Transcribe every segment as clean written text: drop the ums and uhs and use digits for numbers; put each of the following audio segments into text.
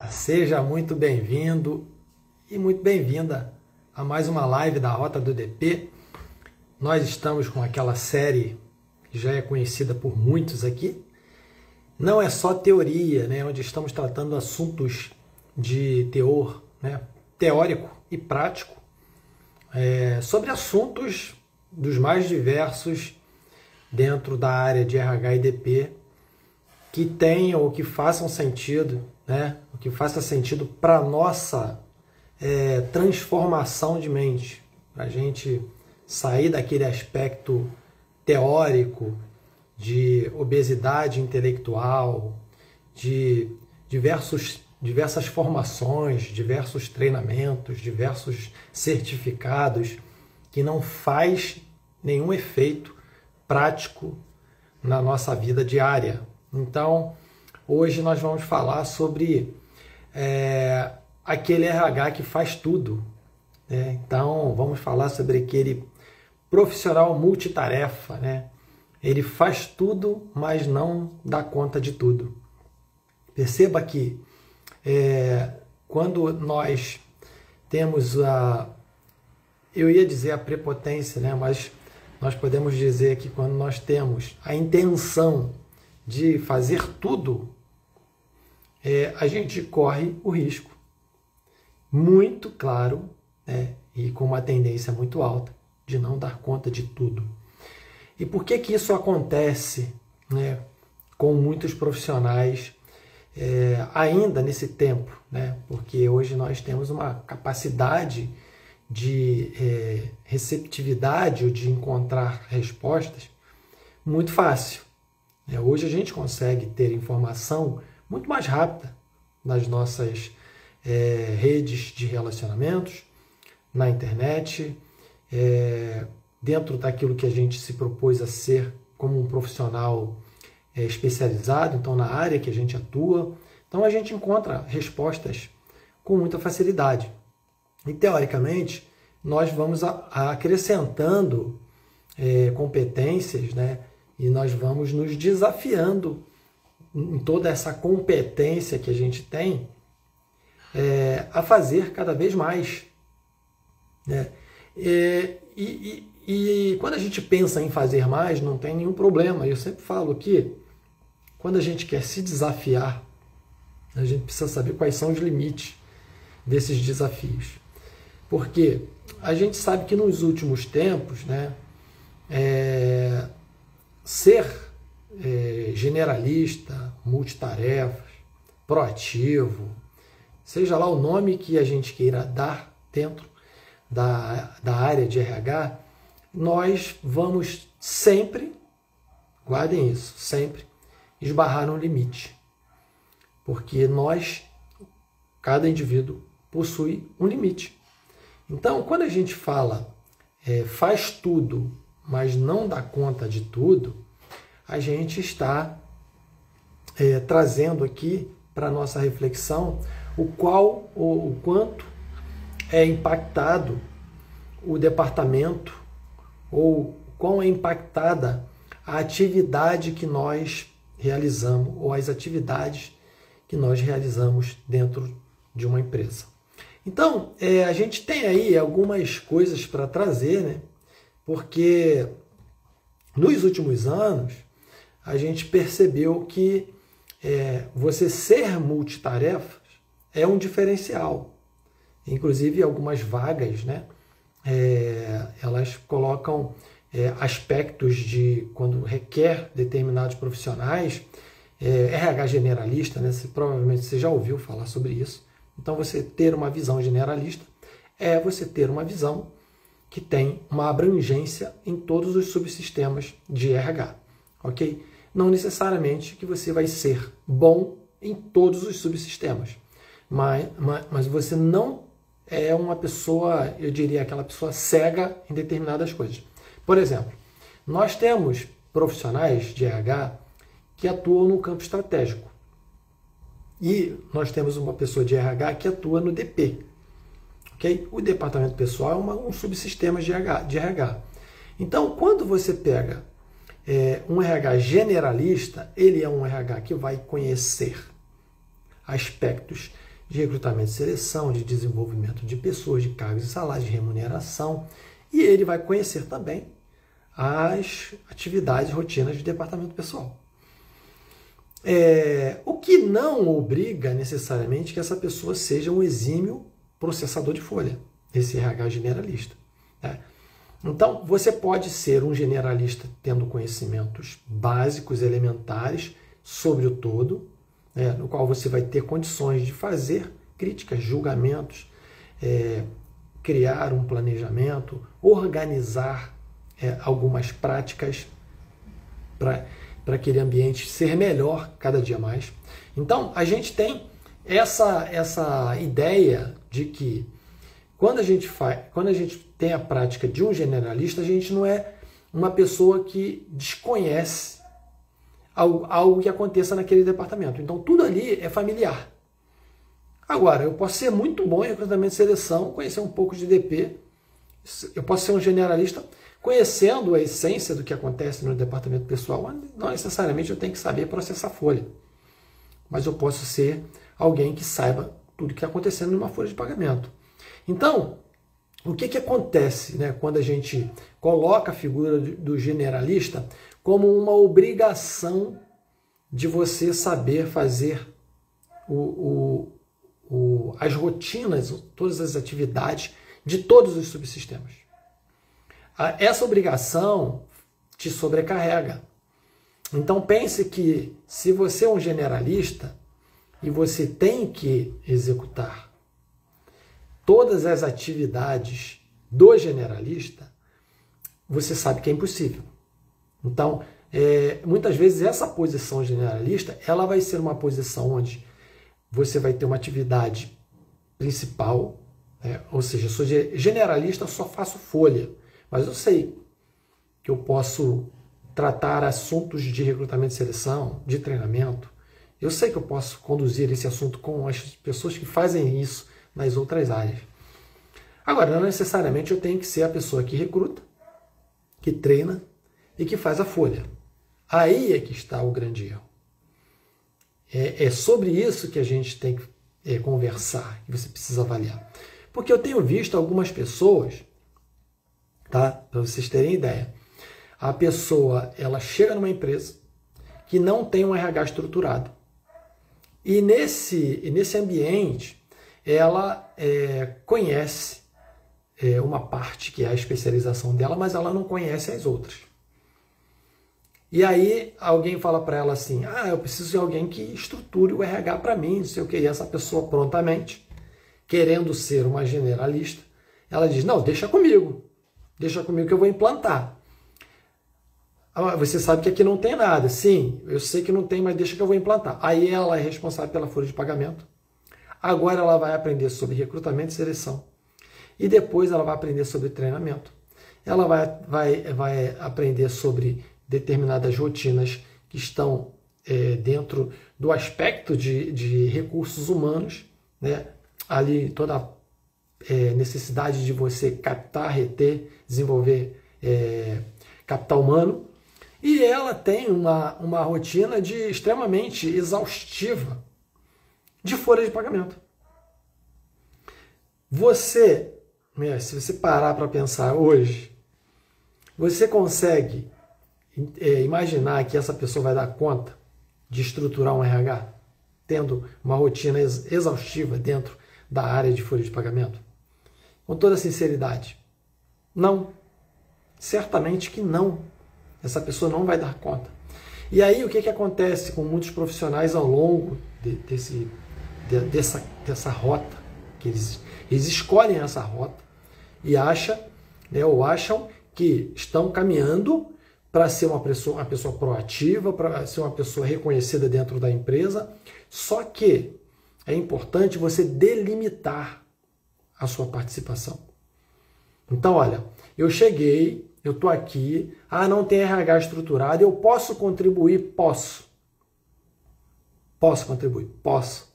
Seja muito bem-vindo e muito bem-vinda a mais uma live da Rota do DP. Nós estamos com aquela série que já é conhecida por muitos aqui. Não é só teoria, né, onde estamos tratando assuntos de teor, né, teórico e prático, sobre assuntos dos mais diversos dentro da área de RH e DP que tenham ou que façam sentido, né, o que faça sentido para a nossa transformação de mente, para a gente sair daquele aspecto teórico de obesidade intelectual, de diversas formações, diversos treinamentos, diversos certificados que não faz nenhum efeito prático na nossa vida diária. Então, hoje nós vamos falar sobre aquele RH que faz tudo, né? Então, vamos falar sobre aquele profissional multitarefa, né? Ele faz tudo, mas não dá conta de tudo. Perceba que quando nós temos eu ia dizer a prepotência, né? Mas nós podemos dizer que quando nós temos a intenção de fazer tudo, a gente corre o risco muito claro, né, e com uma tendência muito alta de não dar conta de tudo. E por que que isso acontece, né, com muitos profissionais ainda nesse tempo, né? Porque hoje nós temos uma capacidade de receptividade ou de encontrar respostas muito fácil. Hoje a gente consegue ter informação muito mais rápida nas nossas redes de relacionamentos, na internet, dentro daquilo que a gente se propôs a ser como um profissional especializado, então na área que a gente atua. Então a gente encontra respostas com muita facilidade. E teoricamente nós vamos acrescentando competências, né? E nós vamos nos desafiando em toda essa competência que a gente tem a fazer cada vez mais, né? E quando a gente pensa em fazer mais, não tem nenhum problema. Eu sempre falo que quando a gente quer se desafiar, a gente precisa saber quais são os limites desses desafios. Porque a gente sabe que nos últimos tempos, né, ser generalista, multitarefas, proativo, seja lá o nome que a gente queira dar dentro da área de RH, nós vamos sempre, guardem isso, sempre esbarrar no limite. Porque cada indivíduo possui um limite. Então, quando a gente fala faz tudo, mas não dá conta de tudo, a gente está trazendo aqui para a nossa reflexão o quanto é impactado o departamento ou quão é impactada a atividade que nós realizamos ou as atividades que nós realizamos dentro de uma empresa. Então, a gente tem aí algumas coisas para trazer, né? Porque nos últimos anos a gente percebeu que você ser multitarefas é um diferencial. Inclusive, algumas vagas, né, elas colocam aspectos de quando requer determinados profissionais, RH generalista, né, provavelmente você já ouviu falar sobre isso. Então, você ter uma visão generalista é você ter uma visão que tem uma abrangência em todos os subsistemas de RH, ok? Não necessariamente que você vai ser bom em todos os subsistemas, mas você não é uma pessoa, eu diria, aquela pessoa cega em determinadas coisas. Por exemplo, nós temos profissionais de RH que atuam no campo estratégico. E nós temos uma pessoa de RH que atua no DP. Okay? O departamento pessoal é um subsistema de RH. Então, quando você pega um RH generalista, ele é um RH que vai conhecer aspectos de recrutamento e seleção, de desenvolvimento de pessoas, de cargos e salários, de remuneração, e ele vai conhecer também as atividades e rotinas de departamento pessoal. O que não obriga necessariamente que essa pessoa seja um exímio processador de folha, esse RH generalista. Né? Então, você pode ser um generalista tendo conhecimentos básicos, elementares, sobre o todo, né, no qual você vai ter condições de fazer críticas, julgamentos, criar um planejamento, organizar algumas práticas para aquele ambiente ser melhor cada dia mais. Então, a gente tem essa ideia de que quando a gente tem a prática de um generalista, a gente não é uma pessoa que desconhece algo que aconteça naquele departamento. Então, tudo ali é familiar. Agora, eu posso ser muito bom em recrutamento e seleção, conhecer um pouco de DP, eu posso ser um generalista conhecendo a essência do que acontece no departamento pessoal. Não necessariamente eu tenho que saber processar folha, mas eu posso ser alguém que saiba tudo que está acontecendo numa folha de pagamento. Então, o que acontece, né, quando a gente coloca a figura do generalista como uma obrigação de você saber fazer as rotinas, todas as atividades de todos os subsistemas? Essa obrigação te sobrecarrega. Então pense que se você é um generalista e você tem que executar todas as atividades do generalista, você sabe que é impossível. Então, muitas vezes essa posição generalista, ela vai ser uma posição onde você vai ter uma atividade principal, ou seja, eu sou generalista, eu só faço folha, mas eu sei que eu posso tratar assuntos de recrutamento e seleção, de treinamento, eu sei que eu posso conduzir esse assunto com as pessoas que fazem isso nas outras áreas. Agora, não necessariamente eu tenho que ser a pessoa que recruta, que treina e que faz a folha. Aí é que está o grande erro. É sobre isso que a gente tem que conversar, que você precisa avaliar. Porque eu tenho visto algumas pessoas, tá? Para vocês terem ideia, a pessoa ela chega numa empresa que não tem um RH estruturado. E nesse ambiente, ela conhece uma parte que é a especialização dela, mas ela não conhece as outras. E aí alguém fala para ela assim, eu preciso de alguém que estruture o RH para mim, não sei o que. E essa pessoa prontamente, querendo ser uma generalista, ela diz, não, deixa comigo que eu vou implantar. Você sabe que aqui não tem nada. Sim, eu sei que não tem, mas deixa que eu vou implantar. Aí ela é responsável pela folha de pagamento. Agora ela vai aprender sobre recrutamento e seleção. E depois ela vai aprender sobre treinamento. Ela vai aprender sobre determinadas rotinas que estão dentro do aspecto de recursos humanos, né? Ali toda a necessidade de você captar, reter, desenvolver capital humano. E ela tem uma rotina extremamente exaustiva de folha de pagamento. Se você parar para pensar hoje, você consegue imaginar que essa pessoa vai dar conta de estruturar um RH, tendo uma rotina exaustiva dentro da área de folha de pagamento? Com toda sinceridade, não. Certamente que não. Essa pessoa não vai dar conta. E aí o que acontece com muitos profissionais ao longo dessa rota? Que eles escolhem essa rota e acham que estão caminhando para ser uma pessoa proativa, para ser uma pessoa reconhecida dentro da empresa. Só que é importante você delimitar a sua participação. Então, olha, eu cheguei, eu estou aqui, não tem RH estruturado, eu posso contribuir? Posso. Posso contribuir? Posso.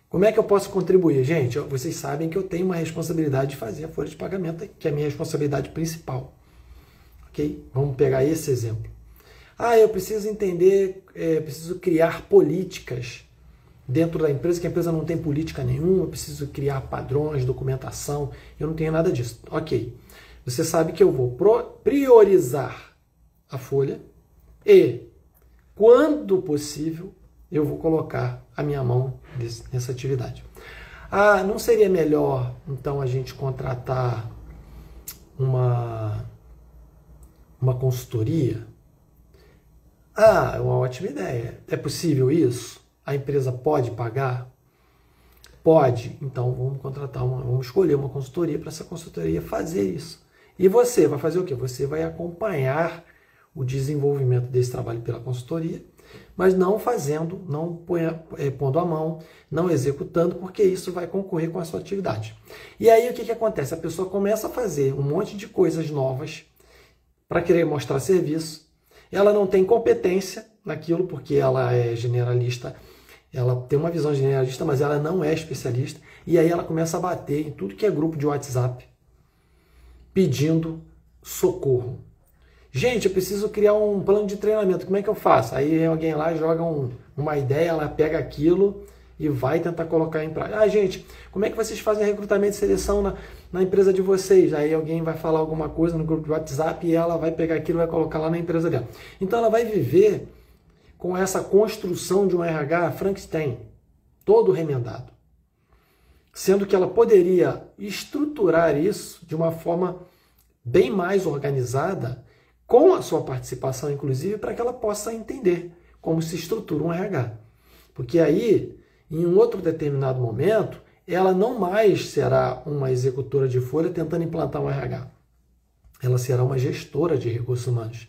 Como é que eu posso contribuir? Gente, vocês sabem que eu tenho uma responsabilidade de fazer a folha de pagamento, que é a minha responsabilidade principal. Ok? Vamos pegar esse exemplo. Eu preciso entender, preciso criar políticas dentro da empresa, que a empresa não tem política nenhuma, eu preciso criar padrões, documentação, eu não tenho nada disso. Ok, você sabe que eu vou priorizar a folha e, quando possível, eu vou colocar a minha mão nessa atividade. Ah, não seria melhor, então, a gente contratar uma consultoria? Ah, é uma ótima ideia. É possível isso? A empresa pode pagar? Pode. Então vamos escolher uma consultoria para essa consultoria fazer isso. E você vai fazer o quê? Você vai acompanhar o desenvolvimento desse trabalho pela consultoria, mas não fazendo, não pondo a mão, não executando, porque isso vai concorrer com a sua atividade. E aí o que acontece? A pessoa começa a fazer um monte de coisas novas para querer mostrar serviço. Ela não tem competência naquilo, porque ela é generalista, ela tem uma visão generalista, mas ela não é especialista, e aí ela começa a bater em tudo que é grupo de WhatsApp, pedindo socorro. Gente, eu preciso criar um plano de treinamento, como é que eu faço? Aí alguém lá joga uma ideia, ela pega aquilo e vai tentar colocar em prática. Ah, gente, como é que vocês fazem recrutamento e seleção na empresa de vocês? Aí alguém vai falar alguma coisa no grupo de WhatsApp e ela vai pegar aquilo e vai colocar lá na empresa dela. Então ela vai viver com essa construção de um RH Frankenstein, todo remendado. Sendo que ela poderia estruturar isso de uma forma bem mais organizada, com a sua participação, inclusive, para que ela possa entender como se estrutura um RH. Porque aí, em um outro determinado momento, ela não mais será uma executora de folha tentando implantar um RH. Ela será uma gestora de recursos humanos.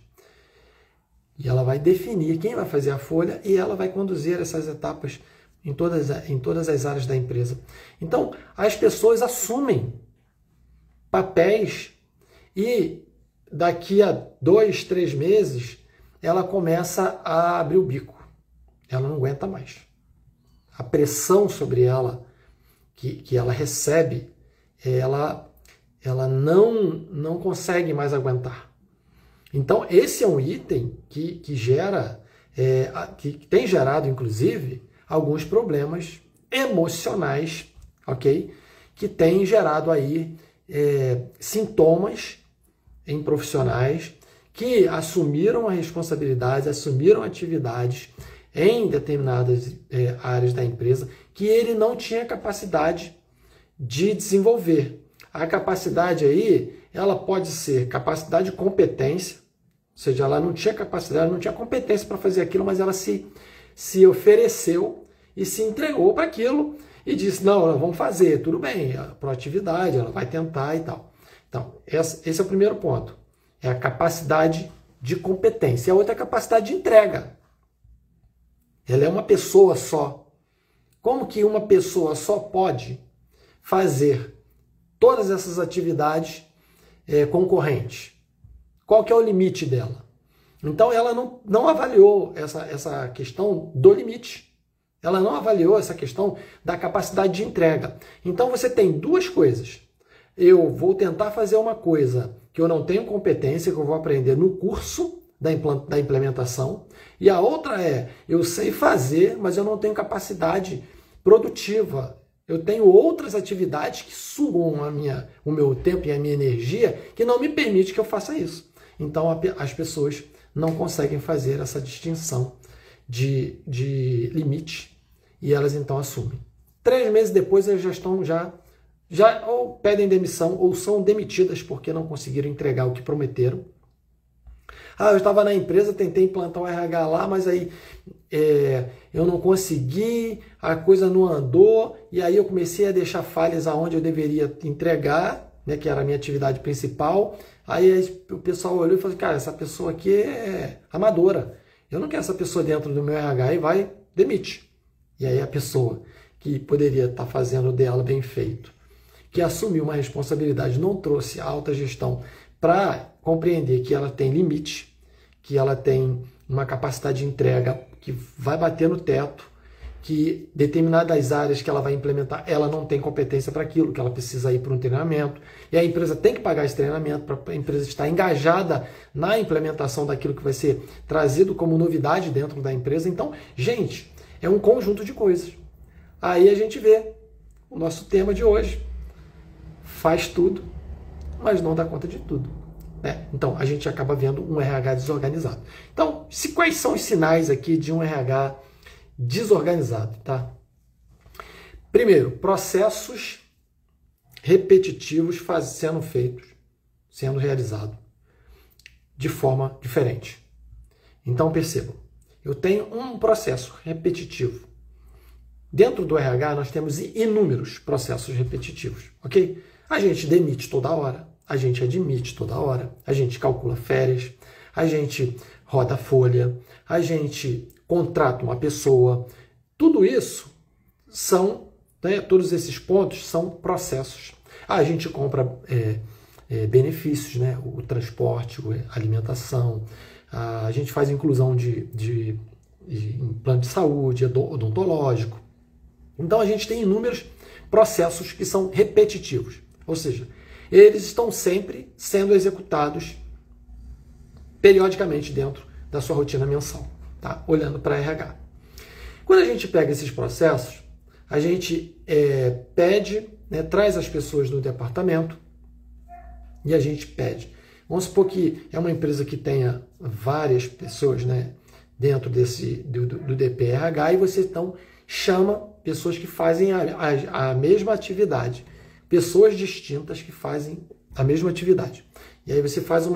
E ela vai definir quem vai fazer a folha e ela vai conduzir essas etapas em todas as áreas da empresa. Então, as pessoas assumem papéis e daqui a 2, 3 meses, ela começa a abrir o bico. Ela não aguenta mais. A pressão sobre ela, que ela recebe, ela não consegue mais aguentar. Então, esse é um item que gera, que tem gerado, inclusive, alguns problemas emocionais, ok? Que tem gerado aí sintomas em profissionais que assumiram a responsabilidade, assumiram atividades em determinadas áreas da empresa que ele não tinha capacidade de desenvolver. A capacidade aí, ela pode ser capacidade de competência, ou seja, ela não tinha capacidade, ela não tinha competência para fazer aquilo, mas ela se ofereceu e se entregou para aquilo e disse, não, vamos fazer, tudo bem, a proatividade, ela vai tentar e tal. Então, esse é o primeiro ponto, é a capacidade de competência. A outra é a capacidade de entrega. Ela é uma pessoa só. Como que uma pessoa só pode fazer todas essas atividades concorrentes? Qual que é o limite dela? Então, ela não avaliou essa questão do limite. Ela não avaliou essa questão da capacidade de entrega. Então, você tem duas coisas. Eu vou tentar fazer uma coisa que eu não tenho competência, que eu vou aprender no curso da implementação. E a outra eu sei fazer, mas eu não tenho capacidade produtiva. Eu tenho outras atividades que sugam o meu tempo e a minha energia que não me permite que eu faça isso. Então, as pessoas não conseguem fazer essa distinção de limite e elas então assumem. 3 meses depois, elas já estão ou pedem demissão ou são demitidas porque não conseguiram entregar o que prometeram. Ah, eu estava na empresa, tentei implantar o RH lá, mas aí eu não consegui, a coisa não andou, e aí eu comecei a deixar falhas aonde eu deveria entregar, né, que era a minha atividade principal. Aí o pessoal olhou e falou, cara, essa pessoa aqui é amadora, eu não quero essa pessoa dentro do meu RH, e vai, demite. E aí a pessoa que poderia estar fazendo dela bem feito, que assumiu uma responsabilidade, não trouxe a alta gestão para compreender que ela tem limite, que ela tem uma capacidade de entrega que vai bater no teto, que determinadas áreas que ela vai implementar, ela não tem competência para aquilo, que ela precisa ir para um treinamento, e a empresa tem que pagar esse treinamento para a empresa estar engajada na implementação daquilo que vai ser trazido como novidade dentro da empresa. Então, gente, é um conjunto de coisas. Aí a gente vê o nosso tema de hoje. Faz tudo, mas não dá conta de tudo, né? Então, a gente acaba vendo um RH desorganizado. Então, quais são os sinais aqui de um RH desorganizado, tá? Primeiro, processos repetitivos sendo feitos, sendo realizados de forma diferente. Então, percebam, eu tenho um processo repetitivo. Dentro do RH, nós temos inúmeros processos repetitivos, ok? A gente demite toda hora, a gente admite toda hora, a gente calcula férias, a gente roda folha, a gente contrata uma pessoa. Tudo isso são, né, todos esses pontos são processos. A gente compra benefícios, né, o transporte, a alimentação, a gente faz inclusão de plano de saúde, odontológico. Então a gente tem inúmeros processos que são repetitivos. Ou seja, eles estão sempre sendo executados periodicamente dentro da sua rotina mensal, tá? Olhando para RH. Quando a gente pega esses processos, a gente pede, né, traz as pessoas do departamento e a gente pede. Vamos supor que é uma empresa que tenha várias pessoas, né, dentro do DPRH, e você então chama pessoas que fazem a mesma atividade. Pessoas distintas que fazem a mesma atividade. E aí você faz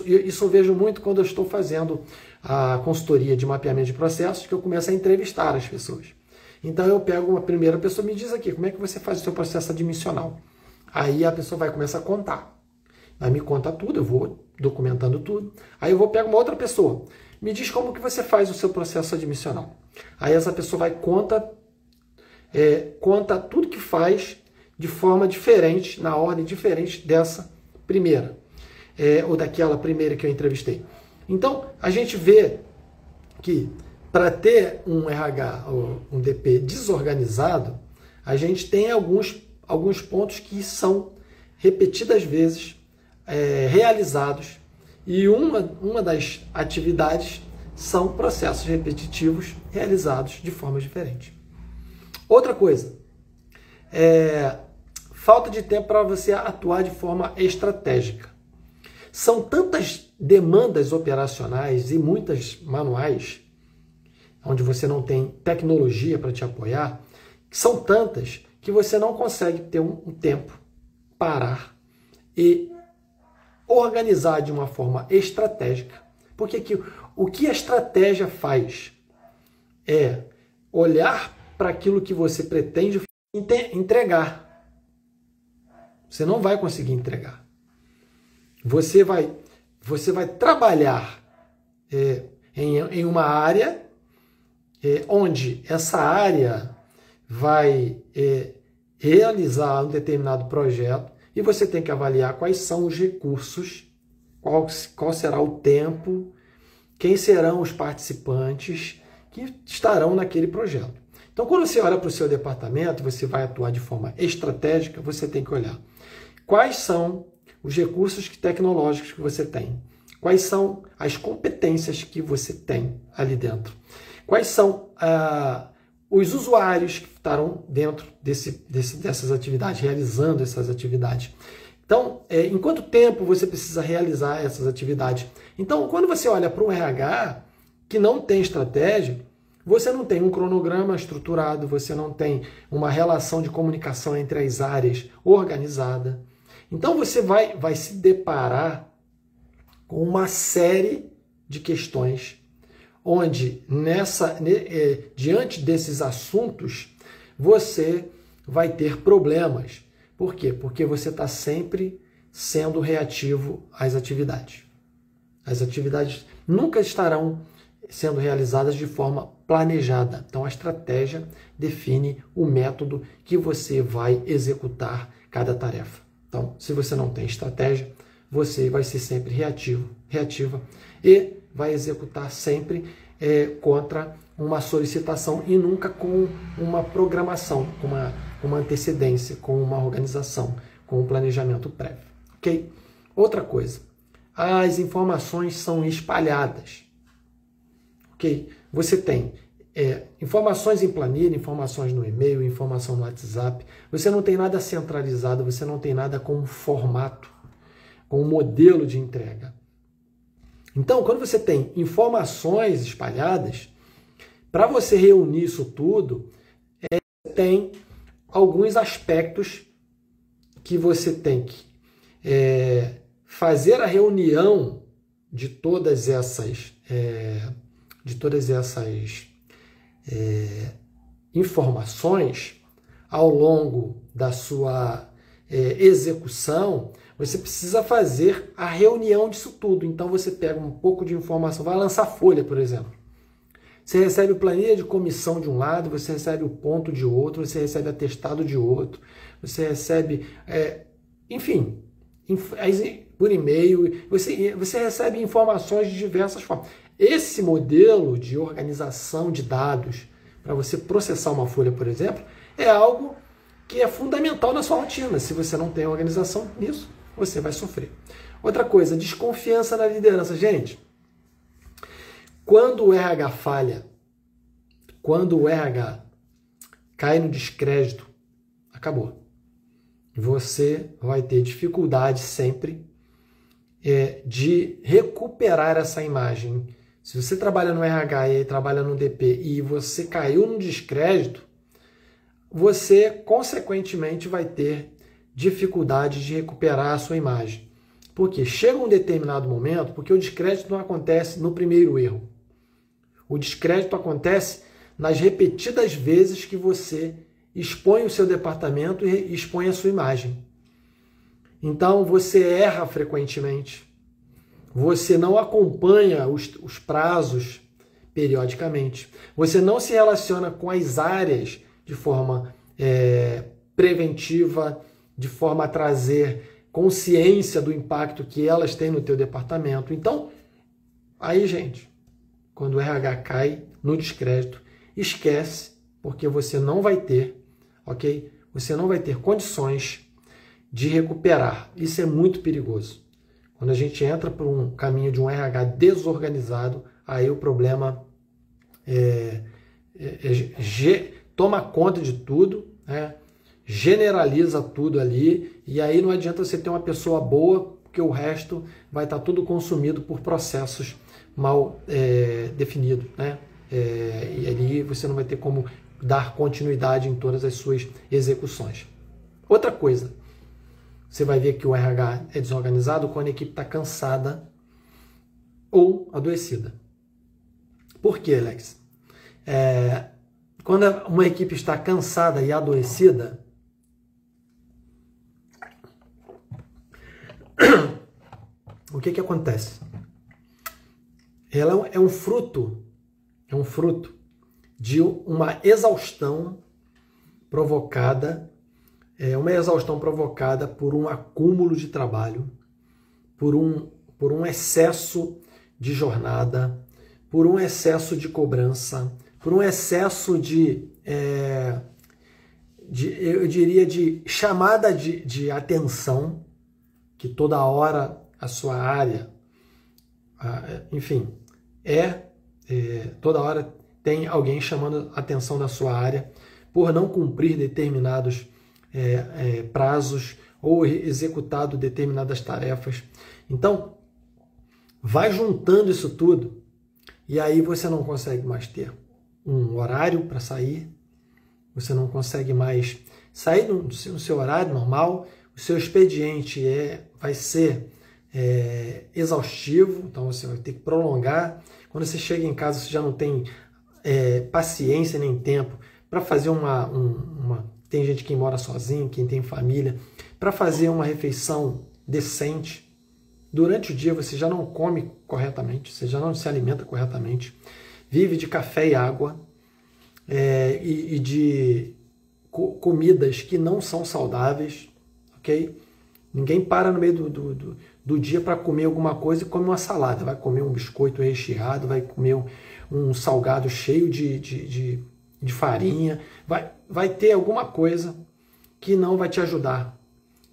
isso eu vejo muito quando eu estou fazendo a consultoria de mapeamento de processos, que eu começo a entrevistar as pessoas. Então eu pego uma primeira pessoa, me diz aqui, como é que você faz o seu processo admissional? Aí a pessoa vai começar a contar. Aí me conta tudo, eu vou documentando tudo. Aí eu vou pegar uma outra pessoa, me diz como que você faz o seu processo admissional. Aí essa pessoa vai conta tudo que faz de forma diferente, na ordem diferente dessa primeira, ou daquela primeira que eu entrevistei. Então, a gente vê que para ter um RH ou um DP desorganizado, a gente tem alguns pontos que são repetidas vezes realizados, e uma das atividades são processos repetitivos realizados de forma diferente. Outra coisa, falta de tempo para você atuar de forma estratégica. São tantas demandas operacionais e muitas manuais, onde você não tem tecnologia para te apoiar, são tantas que você não consegue ter um tempo, parar e organizar de uma forma estratégica. Porque o que a estratégia faz é olhar para aquilo que você pretende entregar. Você não vai conseguir entregar. Você vai trabalhar em uma área onde essa área vai realizar um determinado projeto, e você tem que avaliar quais são os recursos, qual será o tempo, quem serão os participantes que estarão naquele projeto. Então, quando você olha para o seu departamento, você vai atuar de forma estratégica, você tem que olhar quais são os recursos tecnológicos que você tem, quais são as competências que você tem ali dentro, quais são os usuários que estarão dentro dessas atividades, realizando essas atividades. Então, em quanto tempo você precisa realizar essas atividades? Então, quando você olha para um RH que não tem estratégia, você não tem um cronograma estruturado, você não tem uma relação de comunicação entre as áreas organizada. Então, você vai se deparar com uma série de questões onde, diante desses assuntos, você vai ter problemas. Por quê? Porque você está sempre sendo reativo às atividades. As atividades nunca estarão sendo realizadas de forma planejada. Então, a estratégia define o método que você vai executar cada tarefa. Então, se você não tem estratégia, você vai ser sempre reativa e vai executar sempre contra uma solicitação e nunca com uma programação, com uma antecedência, com uma organização, com um planejamento prévio. Ok? Outra coisa, as informações são espalhadas. Ok? Você tem informações em planilha, informações no e-mail, informação no WhatsApp. Você não tem nada centralizado, você não tem nada com formato, com modelo de entrega. Então, quando você tem informações espalhadas, para você reunir isso tudo, tem alguns aspectos que você tem que fazer a reunião de todas essas informações ao longo da sua execução. Você precisa fazer a reunião disso tudo. Então você pega um pouco de informação, vai lançar folha, por exemplo. Você recebe planilha de comissão de um lado, você recebe o ponto de outro, você recebe atestado de outro, você recebe, enfim, por e-mail, você recebe informações de diversas formas. Esse modelo de organização de dados para você processar uma folha, por exemplo, é algo que é fundamental na sua rotina. Se você não tem organização nisso, você vai sofrer. Outra coisa, desconfiança na liderança. Gente, quando o RH falha, quando o RH cai no descrédito, acabou. Você vai ter dificuldade sempre de recuperar essa imagem. Se você trabalha no RH e trabalha no DP e você caiu no descrédito, você, consequentemente, vai ter dificuldade de recuperar a sua imagem. Porque chega um determinado momento, porque o descrédito não acontece no primeiro erro. O descrédito acontece nas repetidas vezes que você expõe o seu departamento e expõe a sua imagem. Então, você erra frequentemente. Você não acompanha os prazos periodicamente. Você não se relaciona com as áreas de forma preventiva, de forma a trazer consciência do impacto que elas têm no teu departamento. Então, aí, gente, quando o RH cai no descrédito, esquece, porque você não vai ter, ok? Você não vai ter condições de recuperar. Isso é muito perigoso. Quando a gente entra por um caminho de um RH desorganizado, aí o problema toma conta de tudo, né? Generaliza tudo ali, e aí não adianta você ter uma pessoa boa, porque o resto vai estar tudo consumido por processos mal definidos, né? E ali você não vai ter como dar continuidade em todas as suas execuções. Outra coisa, você vai ver que o RH é desorganizado quando a equipe está cansada ou adoecida. Por quê, Alex? Quando uma equipe está cansada e adoecida, o que acontece? Ela é um fruto de uma exaustão provocada, por um acúmulo de trabalho, por um excesso de jornada, por um excesso de cobrança, por um excesso eu diria, de chamada de atenção, que toda hora a sua área, enfim, toda hora tem alguém chamando a atenção da sua área por não cumprir determinados prazos ou executado determinadas tarefas. Então, vai juntando isso tudo e aí você não consegue mais ter um horário para sair, você não consegue mais sair no seu horário normal, o seu expediente vai ser exaustivo, então você vai ter que prolongar. Quando você chega em casa, você já não tem paciência nem tempo para fazer tem gente que mora sozinho, quem tem família, para fazer uma refeição decente. Durante o dia você já não come corretamente, você já não se alimenta corretamente, vive de café e água e de comidas que não são saudáveis, ok? Ninguém para no meio do dia para comer alguma coisa e come uma salada, vai comer um biscoito recheado, vai comer um salgado cheio de farinha, vai ter alguma coisa que não vai te ajudar.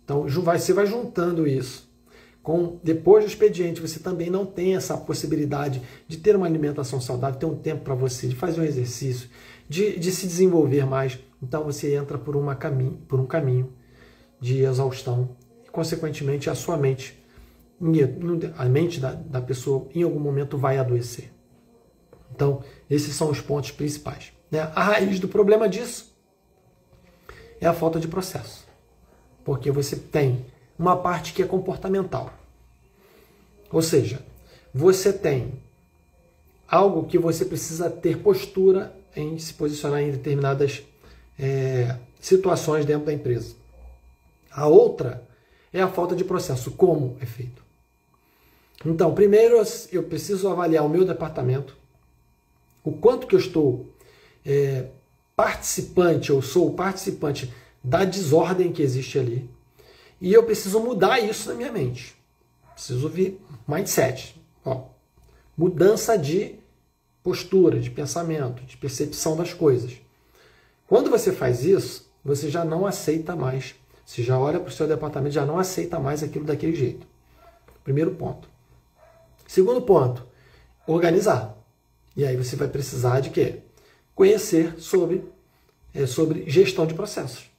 Então você vai juntando isso depois do expediente, você também não tem essa possibilidade de ter uma alimentação saudável, ter um tempo para você, de fazer um exercício, de se desenvolver mais. Então você entra por um caminho de exaustão e, consequentemente, a sua mente, a mente da pessoa, em algum momento vai adoecer. Então, esses são os pontos principais, né? A raiz do problema disso é a falta de processo, porque você tem uma parte que é comportamental. Ou seja, você tem algo que você precisa ter postura em se posicionar em determinadas situações dentro da empresa. A outra é a falta de processo. Como é feito? Então, primeiro eu preciso avaliar o meu departamento, o quanto que eu estou participante, eu sou participante da desordem que existe ali, e eu preciso mudar isso na minha mente. Preciso vir mindset, mudança de postura, de pensamento, de percepção das coisas. Quando você faz isso, você já não aceita mais. Você já olha para o seu departamento, já não aceita mais aquilo daquele jeito. Primeiro ponto. Segundo ponto, organizar. E aí você vai precisar de quê? Conhecer sobre gestão de processos.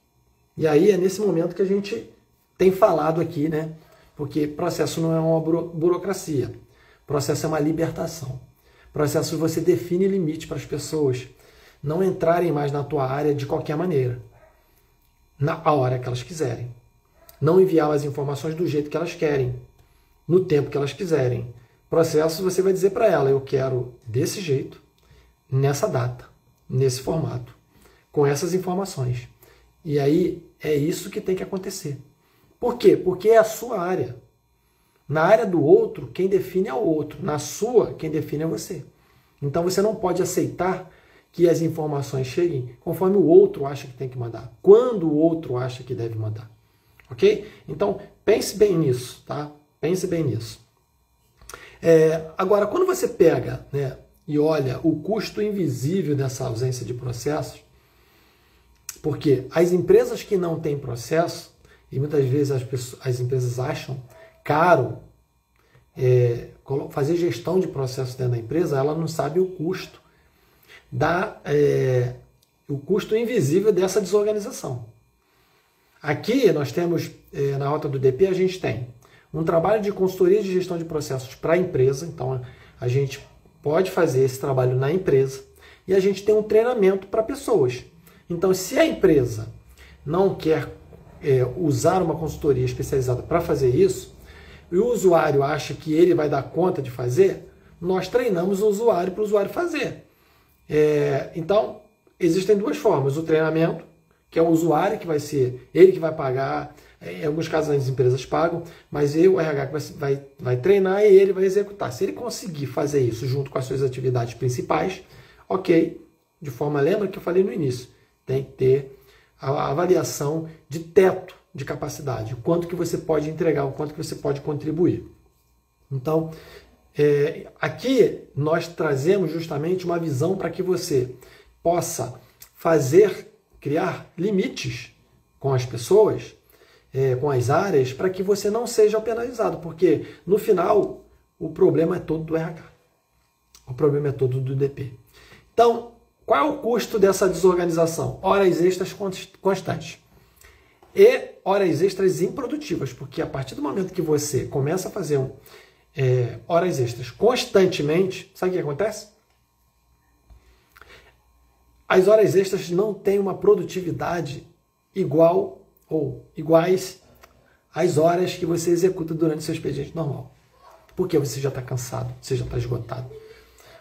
E aí é nesse momento que a gente tem falado aqui, né? Porque processo não é uma burocracia. Processo é uma libertação. Processo você define limite para as pessoas não entrarem mais na tua área de qualquer maneira, na hora que elas quiserem. Não enviar as informações do jeito que elas querem, no tempo que elas quiserem. Processo, você vai dizer para ela, eu quero desse jeito, nessa data, nesse formato, com essas informações. E aí é isso que tem que acontecer. Por quê? Porque é a sua área. Na área do outro, quem define é o outro. Na sua, quem define é você. Então você não pode aceitar que as informações cheguem conforme o outro acha que tem que mandar. Quando o outro acha que deve mandar. Ok? Então, pense bem nisso, tá? Pense bem nisso. Agora, quando você pega, né, e olha o custo invisível dessa ausência de processos, porque as empresas que não têm processo, e muitas vezes as empresas acham caro fazer gestão de processo dentro da empresa, ela não sabe o custo o custo invisível dessa desorganização. Aqui nós temos, na Rota do DP, a gente tem um trabalho de consultoria de gestão de processos para a empresa, então a gente pode fazer esse trabalho na empresa, e a gente tem um treinamento para pessoas. Então, se a empresa não quer usar uma consultoria especializada para fazer isso, e o usuário acha que ele vai dar conta de fazer, nós treinamos o usuário para o usuário fazer. Então, existem duas formas. O treinamento, que é o usuário que vai ser, ele que vai pagar, em alguns casos as empresas pagam, mas o RH vai treinar e ele vai executar. Se ele conseguir fazer isso junto com as suas atividades principais, ok, lembra que eu falei no início, tem que ter a avaliação de teto de capacidade, o quanto que você pode entregar, o quanto que você pode contribuir. Então, aqui nós trazemos justamente uma visão para que você possa criar limites com as pessoas, com as áreas, para que você não seja penalizado, porque no final o problema é todo do RH, o problema é todo do DP. Então, qual é o custo dessa desorganização? Horas extras constantes. E horas extras improdutivas, porque a partir do momento que você começa a fazer horas extras constantemente, sabe o que acontece? As horas extras não têm uma produtividade igual ou iguais às horas que você executa durante seu expediente normal. Porque você já está cansado, você já está esgotado,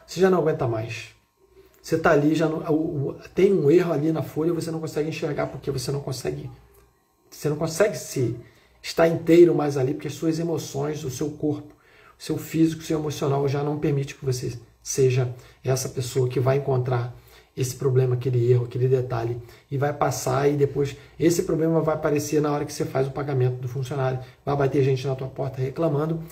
você já não aguenta mais. Você está ali, tem um erro ali na folha, você não consegue enxergar porque você não consegue estar inteiro mais ali, porque as suas emoções, o seu corpo, o seu físico, o seu emocional já não permite que você seja essa pessoa que vai encontrar esse problema, aquele erro, aquele detalhe, e vai passar, e depois esse problema vai aparecer na hora que você faz o pagamento do funcionário. Vai bater gente na tua porta reclamando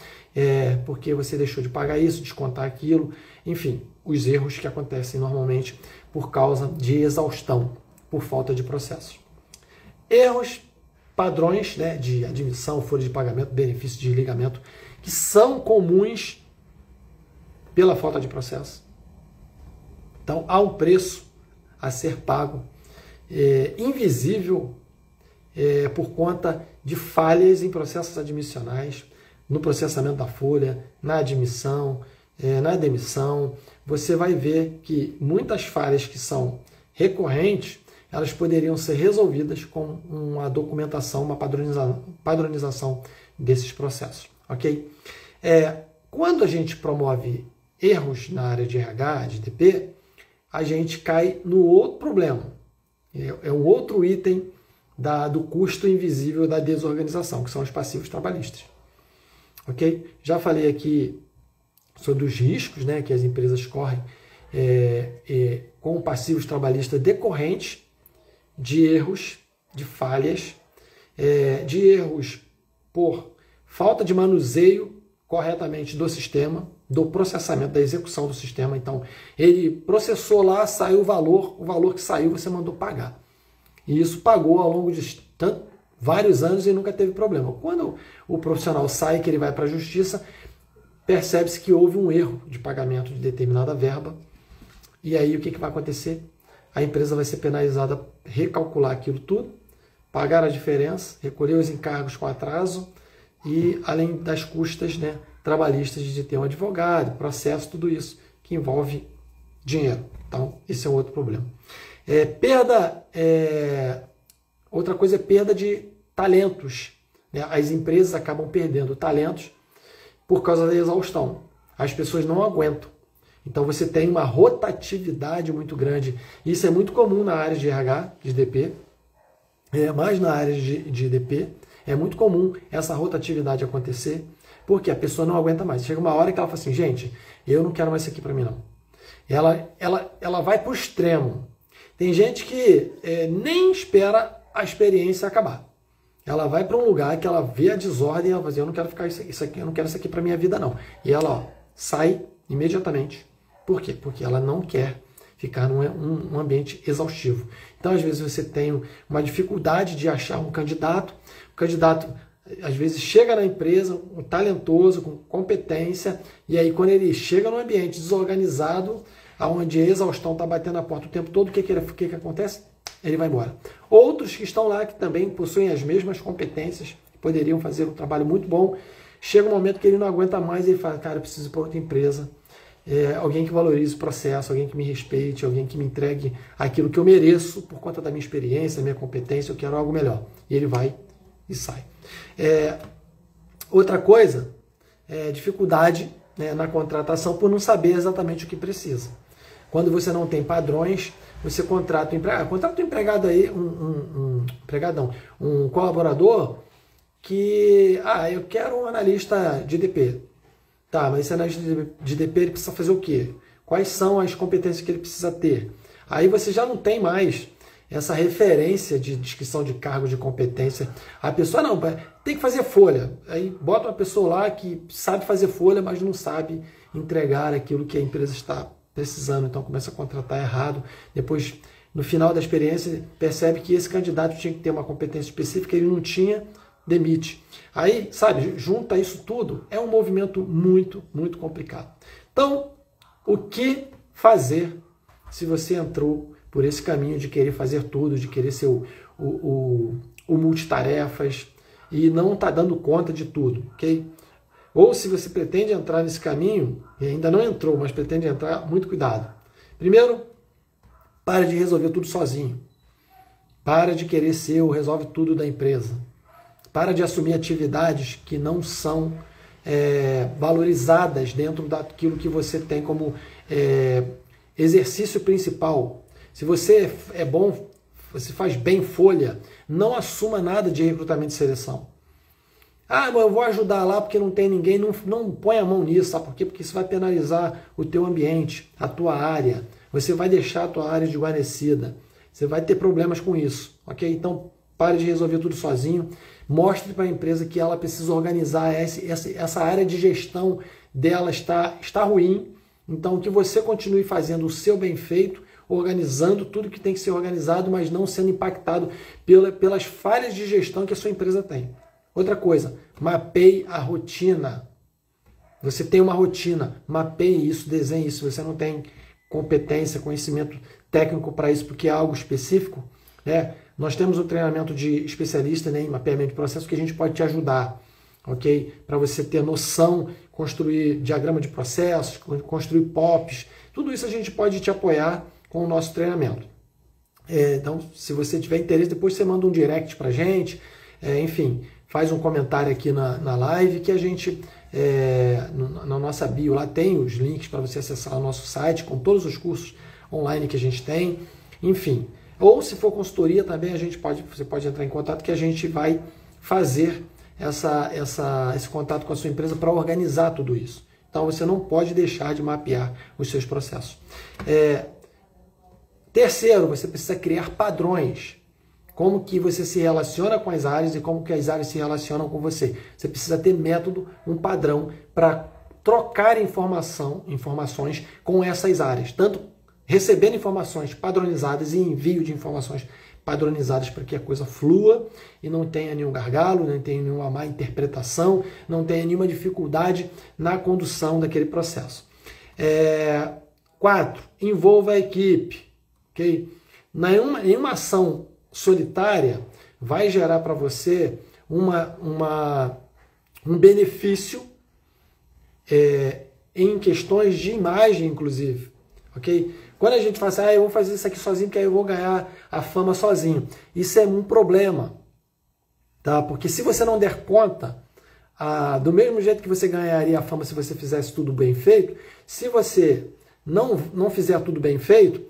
porque você deixou de pagar isso, descontar aquilo, enfim, os erros que acontecem normalmente por causa de exaustão, por falta de processos. Erros padrões, né, de admissão, folha de pagamento, benefício de desligamento, que são comuns pela falta de processo. Então, há um preço a ser pago, invisível, por conta de falhas em processos admissionais, no processamento da folha, na admissão, na demissão. Você vai ver que muitas falhas que são recorrentes, elas poderiam ser resolvidas com uma documentação, uma padronização desses processos, ok? Quando a gente promove erros na área de RH, de DP, a gente cai no outro problema. É um outro item do custo invisível da desorganização, que são os passivos trabalhistas. Ok? Já falei aqui sobre os riscos, né, que as empresas correm com passivos trabalhistas decorrentes de erros, de falhas, de erros por falta de manuseio corretamente do sistema, do processamento, da execução do sistema. Então, ele processou lá, saiu o valor que saiu você mandou pagar. E isso pagou ao longo de vários anos e nunca teve problema. Quando o profissional sai, que ele vai para a justiça, percebe-se que houve um erro de pagamento de determinada verba. E aí o que vai acontecer? A empresa vai ser penalizada, recalcular aquilo tudo, pagar a diferença, recolher os encargos com atraso e além das custas, né, trabalhistas de ter um advogado, processo, tudo isso que envolve dinheiro. Então, esse é um outro problema. Outra coisa é perda de talentos, né? As empresas acabam perdendo talentos por causa da exaustão. As pessoas não aguentam. Então você tem uma rotatividade muito grande. Isso é muito comum na área de RH, de DP, mas na área de DP é muito comum essa rotatividade acontecer, porque a pessoa não aguenta mais. Chega uma hora que ela fala assim, gente, eu não quero mais isso aqui para mim não. Ela vai para o extremo. Tem gente que nem espera a experiência acabar. Ela vai para um lugar que ela vê a desordem e ela vai dizer, eu não quero ficar isso aqui, eu não quero isso aqui para minha vida não. E ela sai imediatamente. Por quê? Porque ela não quer ficar num ambiente exaustivo. Então, às vezes, você tem uma dificuldade de achar um candidato. O candidato, às vezes, chega na empresa, um talentoso, com competência, e aí, quando ele chega num ambiente desorganizado, onde a exaustão está batendo a porta o tempo todo, o que acontece? Ele vai embora. Outros que estão lá, que também possuem as mesmas competências, poderiam fazer um trabalho muito bom, chega um momento que ele não aguenta mais e ele fala, cara, eu preciso ir para outra empresa, alguém que valorize o processo, alguém que me respeite, alguém que me entregue aquilo que eu mereço por conta da minha experiência, da minha competência, eu quero algo melhor. E ele vai e sai. Outra coisa, dificuldade, né, na contratação por não saber exatamente o que precisa. Quando você não tem padrões, você contrata o empregado. Contrata um empregado aí, um colaborador que, eu quero um analista de DP. Tá, mas esse analista de DP ele precisa fazer o quê? Quais são as competências que ele precisa ter? Aí você já não tem mais essa referência de descrição de cargo de competência. A pessoa não, tem que fazer folha. Aí bota uma pessoa lá que sabe fazer folha, mas não sabe entregar aquilo que a empresa está precisando. Então começa a contratar errado. Depois, no final da experiência, percebe que esse candidato tinha que ter uma competência específica, ele não tinha, demite. Aí, sabe, junta isso tudo, é um movimento muito, muito complicado. Então, o que fazer se você entrou por esse caminho de querer fazer tudo, de querer ser o multitarefas e não está dando conta de tudo, ok? Ou se você pretende entrar nesse caminho, e ainda não entrou, mas pretende entrar, muito cuidado. Primeiro, pare de resolver tudo sozinho. Para de querer ser o resolve tudo da empresa. Para de assumir atividades que não são valorizadas dentro daquilo que você tem como exercício principal. Se você é bom, você faz bem folha, não assuma nada de recrutamento e seleção. Mas eu vou ajudar lá porque não tem ninguém, não põe a mão nisso, sabe por quê? Porque isso vai penalizar o teu ambiente, a tua área, você vai deixar a tua área desguarnecida, você vai ter problemas com isso, ok? Então, pare de resolver tudo sozinho, mostre para a empresa que ela precisa organizar essa área de gestão dela está ruim, então que você continue fazendo o seu bem feito, organizando tudo que tem que ser organizado, mas não sendo impactado pelas falhas de gestão que a sua empresa tem. Outra coisa, mapeie a rotina. Você tem uma rotina, mapeie isso, desenhe isso. Você não tem competência, conhecimento técnico para isso, porque é algo específico, né? Nós temos um treinamento de especialista, né, em mapeamento de processo que a gente pode te ajudar, ok? Para você ter noção, construir diagrama de processos, construir POPs, tudo isso a gente pode te apoiar com o nosso treinamento. Então, se você tiver interesse, depois você manda um direct para a gente, enfim, faz um comentário aqui na live que a gente, na nossa bio, lá tem os links para você acessar o nosso site com todos os cursos online que a gente tem, enfim. Ou se for consultoria também, você pode entrar em contato que a gente vai fazer esse contato com a sua empresa para organizar tudo isso. Então você não pode deixar de mapear os seus processos. Terceiro, você precisa criar padrões. Como que você se relaciona com as áreas e como que as áreas se relacionam com você. Você precisa ter método, um padrão para trocar informações com essas áreas, tanto recebendo informações padronizadas e envio de informações padronizadas para que a coisa flua e não tenha nenhum gargalo, não tenha nenhuma má interpretação, não tenha nenhuma dificuldade na condução daquele processo. 4. Envolva a equipe. Okay? Nenhuma ação solitária vai gerar para você um benefício em questões de imagem, inclusive. Ok? Quando a gente fala assim, eu vou fazer isso aqui sozinho, porque aí eu vou ganhar a fama sozinho. Isso é um problema, tá? Porque se você não der conta, do mesmo jeito que você ganharia a fama se você fizesse tudo bem feito, se você não fizer tudo bem feito,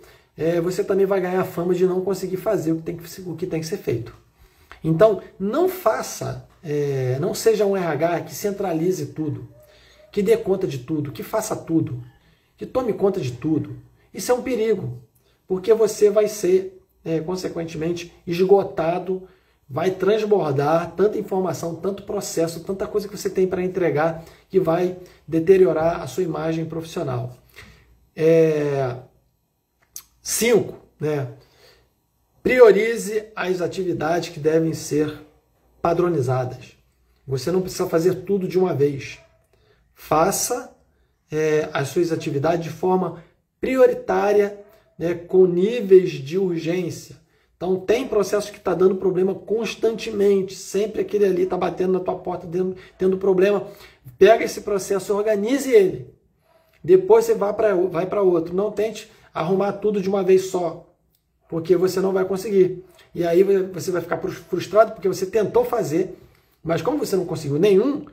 você também vai ganhar a fama de não conseguir fazer o que tem que ser feito. Então, não seja um RH que centralize tudo, que dê conta de tudo, que faça tudo, que tome conta de tudo. Isso é um perigo, porque você vai ser, consequentemente, esgotado, vai transbordar tanta informação, tanto processo, tanta coisa que você tem para entregar que vai deteriorar a sua imagem profissional. 5. Priorize as atividades que devem ser padronizadas. Você não precisa fazer tudo de uma vez. Faça as suas atividades de forma prioritária, com níveis de urgência. Então, tem processo que está dando problema constantemente, sempre aquele ali está batendo na tua porta, tendo problema. Pega esse processo, organize ele. Depois você vai para outro. Não tente arrumar tudo de uma vez só, porque você não vai conseguir. E aí você vai ficar frustrado porque você tentou fazer, mas como você não conseguiu nenhum,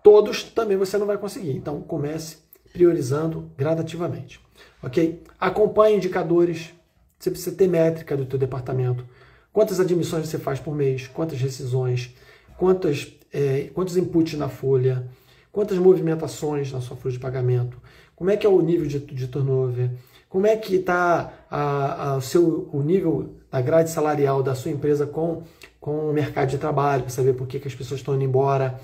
todos também você não vai conseguir. Então, comece priorizando gradativamente. Ok? Acompanhe indicadores. Você precisa ter métrica do teu departamento. Quantas admissões você faz por mês? Quantas rescisões? Quantos inputs na folha? Quantas movimentações na sua folha de pagamento? Como é que é o nível de turnover? Como é que está o nível da grade salarial da sua empresa com o mercado de trabalho, para saber por que as pessoas estão indo embora,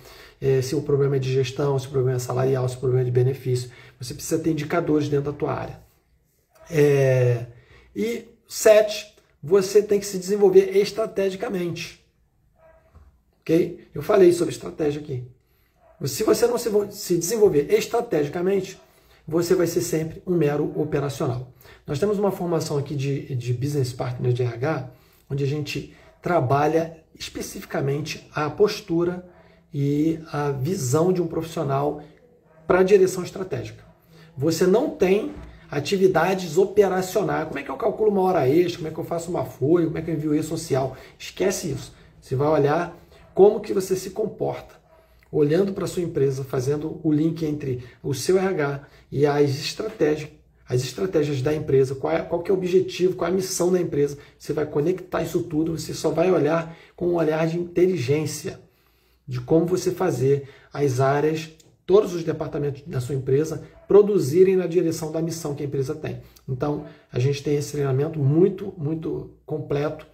se o problema é de gestão, se o problema é salarial, se o problema é de benefício. Você precisa ter indicadores dentro da tua área. E 7, você tem que se desenvolver estrategicamente. Ok? Eu falei sobre estratégia aqui. Se você não se desenvolver estrategicamente, você vai ser sempre um mero operacional. Nós temos uma formação aqui de Business Partner de RH, onde a gente trabalha especificamente a postura e a visão de um profissional para a direção estratégica. Você não tem atividades operacionais. Como é que eu calculo uma hora extra? Como é que eu faço uma folha? Como é que eu envio e-social? Esquece isso. Você vai olhar como que você se comporta, olhando para a sua empresa, fazendo o link entre o seu RH e as estratégias da empresa, qual que é o objetivo, qual é a missão da empresa. Você vai conectar isso tudo, você só vai olhar com um olhar de inteligência, de como você fazer as áreas, todos os departamentos da sua empresa produzirem na direção da missão que a empresa tem. Então, a gente tem esse treinamento muito, muito completo,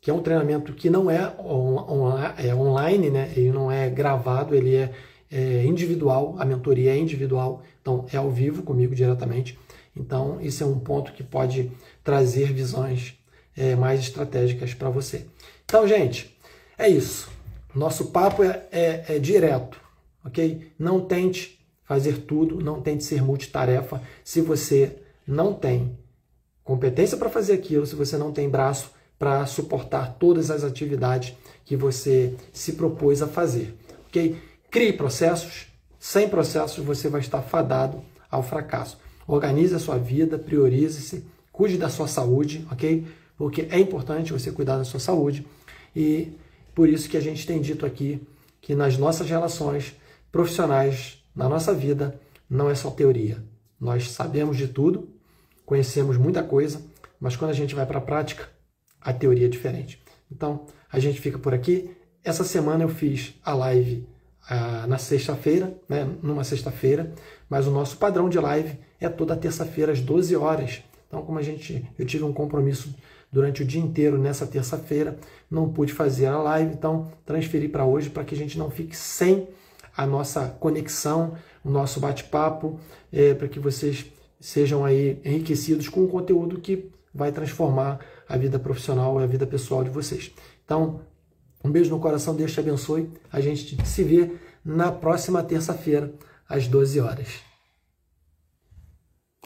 que é um treinamento que não é online, né? Ele não é gravado, ele é individual, a mentoria é individual, então é ao vivo comigo diretamente. Então, isso é um ponto que pode trazer visões mais estratégicas para você. Então, gente, é isso. Nosso papo é direto, ok? Não tente fazer tudo, não tente ser multitarefa. Se você não tem competência para fazer aquilo, se você não tem braço para suportar todas as atividades que você se propôs a fazer, ok? Crie processos. Sem processos você vai estar fadado ao fracasso. Organize a sua vida, priorize-se, cuide da sua saúde, ok? Porque é importante você cuidar da sua saúde e por isso que a gente tem dito aqui que nas nossas relações profissionais, na nossa vida, não é só teoria. Nós sabemos de tudo, conhecemos muita coisa, mas quando a gente vai para a prática, a teoria é diferente. Então, a gente fica por aqui. Essa semana eu fiz a live na sexta-feira, né, numa sexta-feira, mas o nosso padrão de live é toda terça-feira às 12 horas. Então, como eu tive um compromisso durante o dia inteiro nessa terça-feira, não pude fazer a live, então transferi para hoje para que a gente não fique sem a nossa conexão, o nosso bate-papo, para que vocês sejam aí enriquecidos com um conteúdo que vai transformar a vida profissional e a vida pessoal de vocês. Então, um beijo no coração, Deus te abençoe. A gente se vê na próxima terça-feira, às 12 horas.